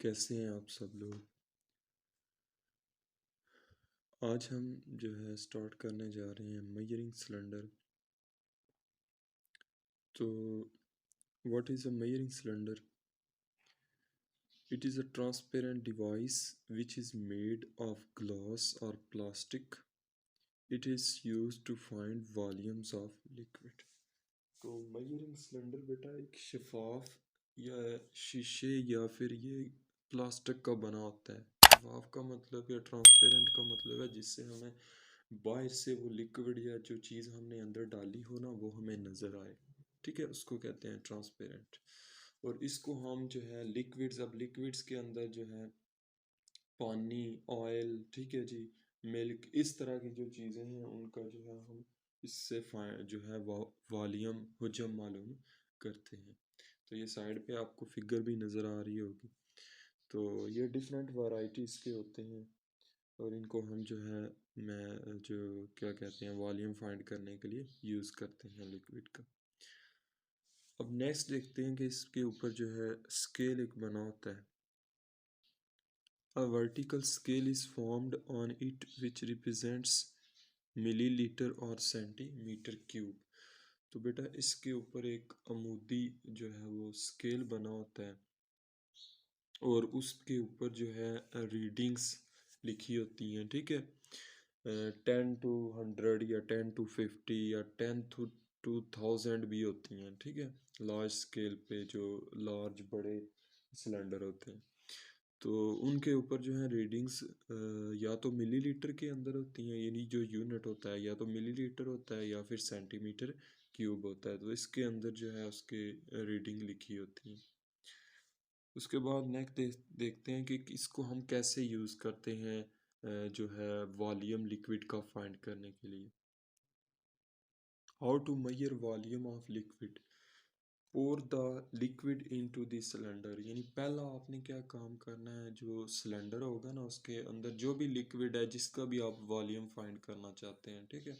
कैसे हैं आप सब लोग। आज हम जो है स्टार्ट करने जा रहे हैं मेजरिंग सिलेंडर। तो what is a measuring cylinder? It is a transparent device which is made of glass or plastic. It is used to find volumes of liquid. तो मेजरिंग सिलेंडर बेटा एक शफाफ या शीशे या फिर ये प्लास्टिक का बना होता है। शफाफ का मतलब या ट्रांसपेरेंट का मतलब है जिससे हमें बाहर से वो लिक्विड या जो चीज़ हमने अंदर डाली हो ना वो हमें नज़र आए। ठीक है, उसको कहते हैं ट्रांसपेरेंट। और इसको हम जो है लिक्विड्स, अब लिक्विड्स के अंदर जो है पानी, ऑयल, ठीक है जी, मिल्क, इस तरह की जो चीज़ें हैं उनका जो है हम इससे जो है वॉल्यूम हुजम मालूम करते हैं। तो ये साइड पे आपको फिगर भी नज़र आ रही होगी। तो ये डिफरेंट वैरायटीज़ के होते हैं और इनको हम जो है मैं जो क्या कहते हैं वॉल्यूम फाइंड करने के लिए यूज़ करते हैं लिक्विड का। अब नेक्स्ट देखते हैं कि इसके ऊपर जो है स्केल एक बना होता है। A vertical scale is formed on it which represents millilitre और सेंटीमीटर क्यूब। तो बेटा इसके ऊपर एक अमूदी जो है वो स्केल बना होता है और उसके ऊपर जो है रीडिंग्स लिखी होती हैं। ठीक है, 10 to 100 या 10 to 50 या 10 to 2000 भी होती हैं। ठीक है, लार्ज स्केल पे जो लार्ज बड़े सिलेंडर होते हैं तो उनके ऊपर जो है रीडिंग्स या तो मिलीलीटर के अंदर होती हैं, यानी जो यूनिट होता है या तो मिलीलीटर होता है या फिर सेंटीमीटर क्यूब होता है। तो इसके अंदर जो है उसके रीडिंग लिखी होती है। उसके बाद नेक्स्ट देखते हैं कि इसको हम कैसे यूज़ करते हैं जो है वॉल्यूम लिक्विड का फाइंड करने के लिए। How to measure volume of liquid. Pour the liquid into the cylinder, यानी पहला आपने क्या काम करना है, जो सिलेंडर होगा ना उसके अंदर जो भी लिक्विड है जिसका भी आप वॉल्यूम फाइंड करना चाहते हैं, ठीक है,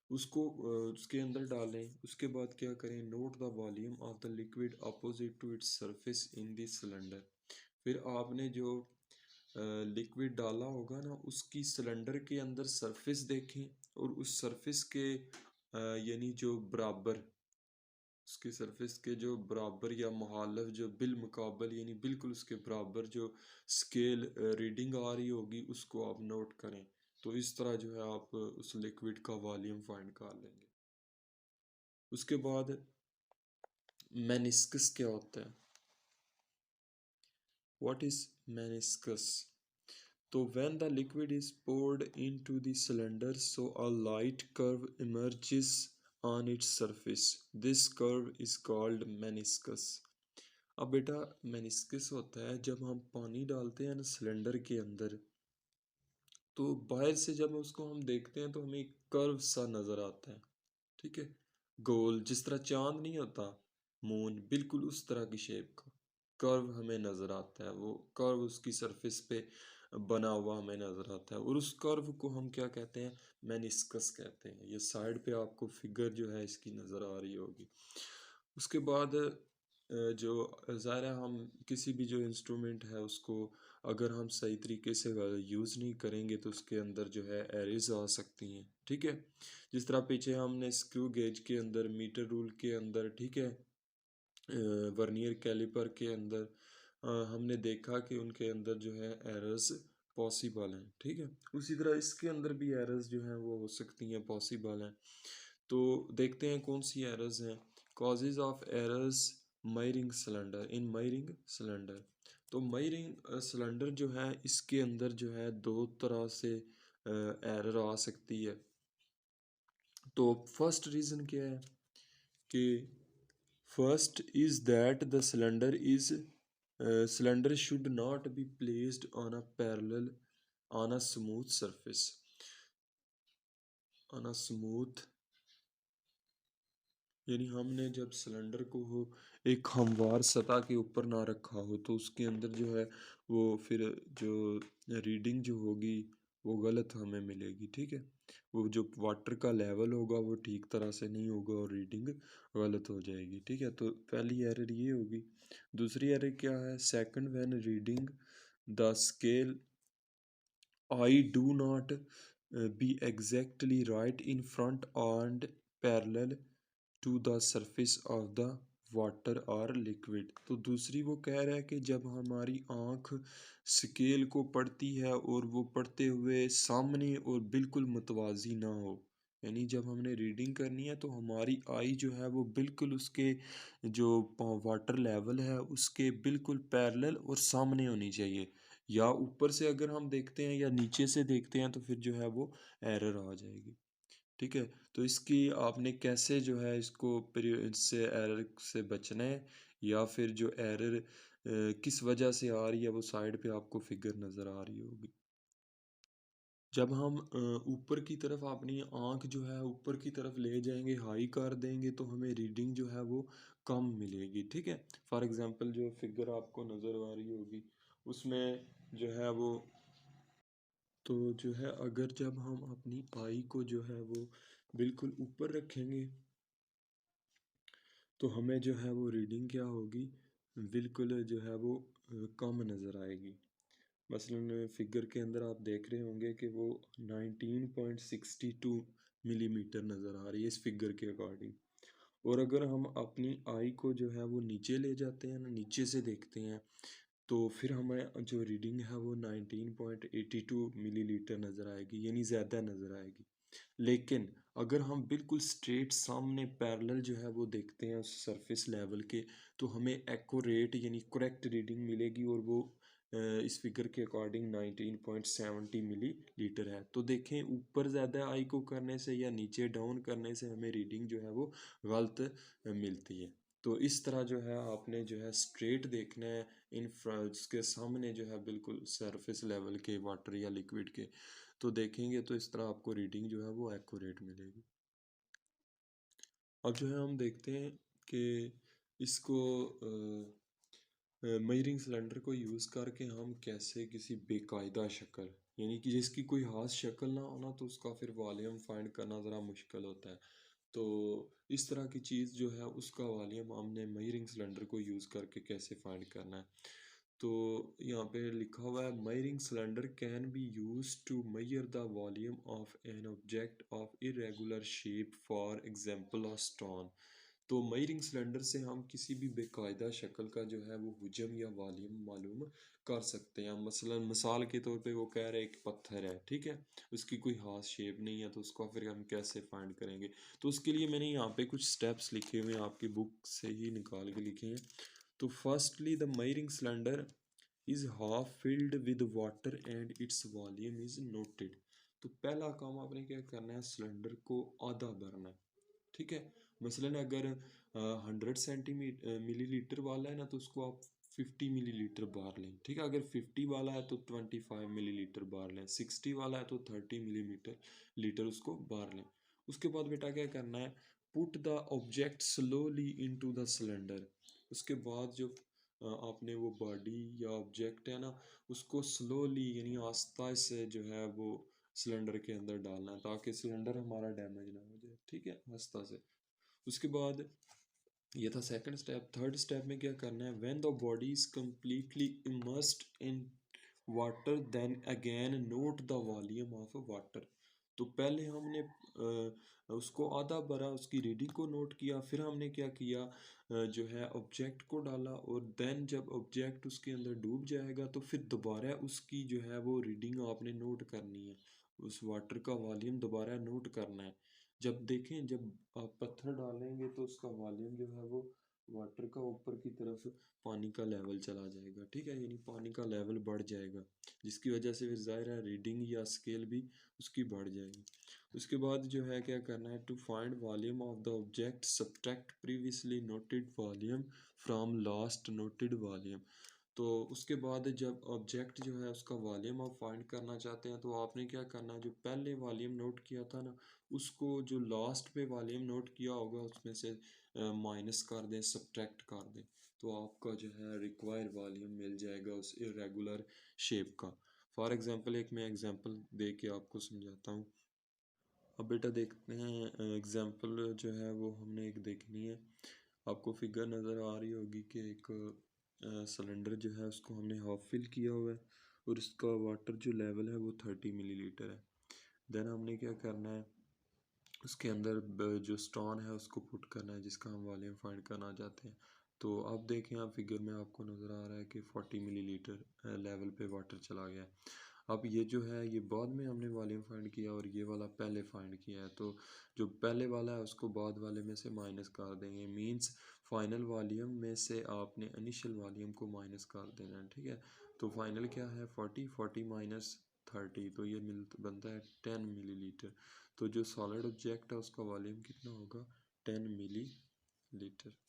उसको उसके अंदर डालें। उसके बाद क्या करें, note the volume of the liquid opposite to its surface in the cylinder. फिर आपने जो लिक्विड डाला होगा ना उसकी सिलेंडर के अंदर सरफेस देखें और उस सरफेस के यानी जो बराबर, उसके सरफेस के जो बराबर या मुहालफ जो बिल मुकाबल यानी बिल्कुल उसके बराबर जो स्केल रीडिंग आ रही होगी उसको आप नोट करें। तो इस तरह जो है आप उस लिक्विड का वॉल्यूम फाइंड कर लेंगे। उसके बाद मेनिस्कस क्या होता है? What is meniscus? तो when the liquid is poured into the cylinder, so a light curve emerges on its surface. This curve is called meniscus. अब बेटा मेनिस्कस होता है जब हम पानी डालते हैं ना सिलेंडर के अंदर, तो बाहर से जब उसको हम देखते हैं तो हमें एक कर्व सा नज़र आता है। ठीक है, गोल, जिस तरह चांद नहीं होता, मून, बिल्कुल उस तरह की शेप का कर्व हमें नज़र आता है। वो कर्व उसकी सरफेस पे बना हुआ हमें नज़र आता है और उस कर्व को हम क्या कहते हैं, मेनिस्कस कहते हैं। ये साइड पे आपको फिगर जो है इसकी नज़र आ रही होगी। उसके बाद जो ज़ाहिर है हम किसी भी जो इंस्ट्रूमेंट है उसको अगर हम सही तरीके से यूज़ नहीं करेंगे तो उसके अंदर जो है एरर्स आ सकती हैं। ठीक है, जिस तरह पीछे हमने स्क्रू गेज के अंदर, मीटर रूल के अंदर, ठीक है, वर्नियर कैलिपर के अंदर हमने देखा कि उनके अंदर जो है एरर्स पॉसिबल हैं। ठीक है, उसी तरह इसके अंदर भी एरर्स जो हैं वो हो सकती हैं, पॉसिबल हैं। तो देखते हैं कौन सी एरर्स हैं। Causes of errors मायरिंग cylinder, in मायरिंग cylinder. तो मायरिंग सिलेंडर जो है इसके अंदर जो है दो तरह से एरर आ सकती है। तो फर्स्ट रीज़न क्या है कि first is that the cylinder should not be placed on a parallel on a smooth surface, on a smooth, यानी हमने जब सिलेंडर को हो एक हमवार सतह के ऊपर ना रखा हो तो उसके अंदर जो है वो फिर जो रीडिंग जो होगी वो गलत हमें मिलेगी, ठीक है। वो जो वाटर का लेवल होगा वो ठीक तरह से नहीं होगा और रीडिंग गलत हो जाएगी, ठीक है। तो पहली एरर ये होगी। दूसरी एरर क्या है? Second, when reading the scale I do not be exactly right in front and parallel to the surface of the water और लिक्विड। तो दूसरी वो कह रहा है कि जब हमारी आँख स्केल को पढ़ती है और वो पढ़ते हुए सामने और बिल्कुल मुतवाज़ी ना हो, यानी जब हमने रीडिंग करनी है तो हमारी आई जो है वो बिल्कुल उसके जो वाटर लेवल है उसके बिल्कुल पैरेलल और सामने होनी चाहिए। या ऊपर से अगर हम देखते हैं या नीचे से देखते हैं तो फिर जो है वो एरर आ जाएगी, ठीक है। तो इसकी आपने कैसे जो है इसको इससे एरर से बचना है, या फिर जो एरर किस वजह से आ रही है वो साइड पे आपको फिगर नज़र आ रही होगी। जब हम ऊपर की तरफ अपनी आँख जो है ऊपर की तरफ ले जाएंगे, हाई कर देंगे, तो हमें रीडिंग जो है वो कम मिलेगी, ठीक है। फॉर एग्जांपल जो फिगर आपको नज़र आ रही होगी उसमें जो है वो, तो जो है अगर जब हम अपनी आई को जो है वो बिल्कुल ऊपर रखेंगे तो हमें जो है वो रीडिंग क्या होगी, बिल्कुल जो है वो कम नज़र आएगी। मसलन फिगर के अंदर आप देख रहे होंगे कि वो 19.62 मिलीमीटर नज़र आ रही है इस फिगर के अकॉर्डिंग। और अगर हम अपनी आई को जो है वो नीचे ले जाते हैं ना, नीचे से देखते हैं, तो फिर हमें जो रीडिंग है वो 19.82 मिलीलीटर नज़र आएगी, यानी ज़्यादा नज़र आएगी। लेकिन अगर हम बिल्कुल स्ट्रेट सामने पैरेलल जो है वो देखते हैं उस सरफेस लेवल के, तो हमें एक्यूरेट यानी करेक्ट रीडिंग मिलेगी, और वो इस फिगर के अकॉर्डिंग 19.70 मिली लीटर है। तो देखें ऊपर ज़्यादा आई को करने से या नीचे डाउन करने से हमें रीडिंग जो है वो गलत मिलती है। तो इस तरह जो है आपने जो है स्ट्रेट देखना है इन उसके सामने जो है बिल्कुल सरफेस लेवल के वाटर या लिक्विड के, तो देखेंगे तो इस तरह आपको रीडिंग जो है वो एक्यूरेट मिलेगी। अब जो है हम देखते हैं कि इसको मेजरिंग सिलेंडर को यूज़ करके हम कैसे किसी बेकायदा शक्ल, यानी कि जिसकी कोई खास शक्ल ना हो ना, तो उसका फिर वॉल्यूम फाइंड करना ज़रा मुश्किल होता है। तो इस तरह की चीज़ जो है उसका वॉल्यूम हमने मेजरिंग सिलेंडर को यूज़ करके कैसे फाइंड करना है। तो यहाँ पे लिखा हुआ है, measuring cylinder can be use to measure the volume of an object of irregular shape, for example a stone. तो मेजरिंग सिलेंडर से हम किसी भी बेकायदा शक्ल का जो है वो हुजम या वॉल्यूम मालूम कर सकते हैं। मसलन मिसाल के तौर पे वो कह रहे हैं एक पत्थर है, ठीक है, उसकी कोई खास शेप नहीं है, तो उसको फिर हम कैसे फाइंड करेंगे। तो उसके लिए मैंने यहाँ पे कुछ स्टेप्स लिखे हुए हैं, आपकी बुक से ही निकाल के लिखे हैं। तो firstly the measuring cylinder is half filled with water and its volume is noted. तो पहला काम आपने क्या करना है, सिलेंडर को आधा भरना है, ठीक है। मसलन अगर 100 मिलीलीटर वाला है ना, तो उसको आप 50 मिलीलीटर बार लें, ठीक है। अगर 50 वाला है तो 25 मिलीलीटर बार लें, 60 वाला है तो 30 मिलीमीटर लीटर उसको बार लें। उसके बाद बेटा क्या करना है, put the object slowly into the cylinder. उसके बाद जो आपने वो बॉडी या ऑब्जेक्ट है ना, उसको स्लोली यानी आस्ता से जो है वो सिलेंडर के अंदर डालना है, ताकि सिलेंडर हमारा डैमेज ना हो जाए, ठीक है, आस्ता से। उसके बाद ये था सेकंड स्टेप। थर्ड स्टेप में क्या करना है, when the body is completely immersed in water then again note the volume of water. तो पहले हमने उसको आधा भरा, उसकी रीडिंग को नोट किया, फिर हमने क्या किया, जो है ऑब्जेक्ट को डाला, और देन जब ऑब्जेक्ट उसके अंदर डूब जाएगा तो फिर दोबारा उसकी जो है वो रीडिंग आपने नोट करनी है, उस वाटर का वॉल्यूम दोबारा नोट करना है। जब देखें, जब आप पत्थर डालेंगे तो उसका वॉल्यूम जो है वो वाटर का ऊपर की तरफ पानी का लेवल चला जाएगा, ठीक है, यानी पानी का लेवल बढ़ जाएगा, जिसकी वजह से फिर जाहिर है रीडिंग या स्केल भी उसकी बढ़ जाएगी। उसके बाद जो है क्या करना है, to find volume of the object subtract previously noted volume from last noted volume. तो उसके बाद जब ऑब्जेक्ट जो है उसका वॉल्यूम आप फाइंड करना चाहते हैं, तो आपने क्या करना है, जो पहले वॉल्यूम नोट किया था ना, उसको जो लास्ट पे वॉल्यूम नोट किया होगा उसमें से माइनस कर दें, सब्ट्रैक्ट कर दें, तो आपका जो है रिक्वायर्ड वॉल्यूम मिल जाएगा उस इरेगुलर शेप का। फॉर एग्जांपल एक मैं एग्जांपल दे के आपको समझाता हूँ। अब बेटा देखते हैं एग्जांपल जो है वो हमने एक देखनी है। आपको फिगर नज़र आ रही होगी कि एक सिलेंडर जो है उसको हमने हाफ फिल किया हुआ है और इसका वाटर जो लेवल है वो 30 मिलीलीटर है। देन हमने क्या करना है, उसके अंदर जो स्टोन है उसको पुट करना है जिसका हम वॉल्यूम फाइंड करना चाहते हैं। तो आप देखें, आप फिगर में आपको नज़र आ रहा है कि 40 मिलीलीटर लेवल पे वाटर चला गया। अब ये जो है ये बाद में हमने वॉल्यूम फाइंड किया और ये वाला पहले फाइंड किया है, तो जो पहले वाला है उसको बाद वाले में से माइनस कर देंगे। मींस फाइनल वॉल्यूम में से आपने इनिशियल वॉल्यूम को माइनस कर देना है, ठीक है। तो फाइनल क्या है, 40 माइनस 30, तो ये बनता है 10 मिलीलीटर। तो जो सॉलिड ऑब्जेक्ट है उसका वॉल्यूम कितना होगा, 10 मिलीलीटर।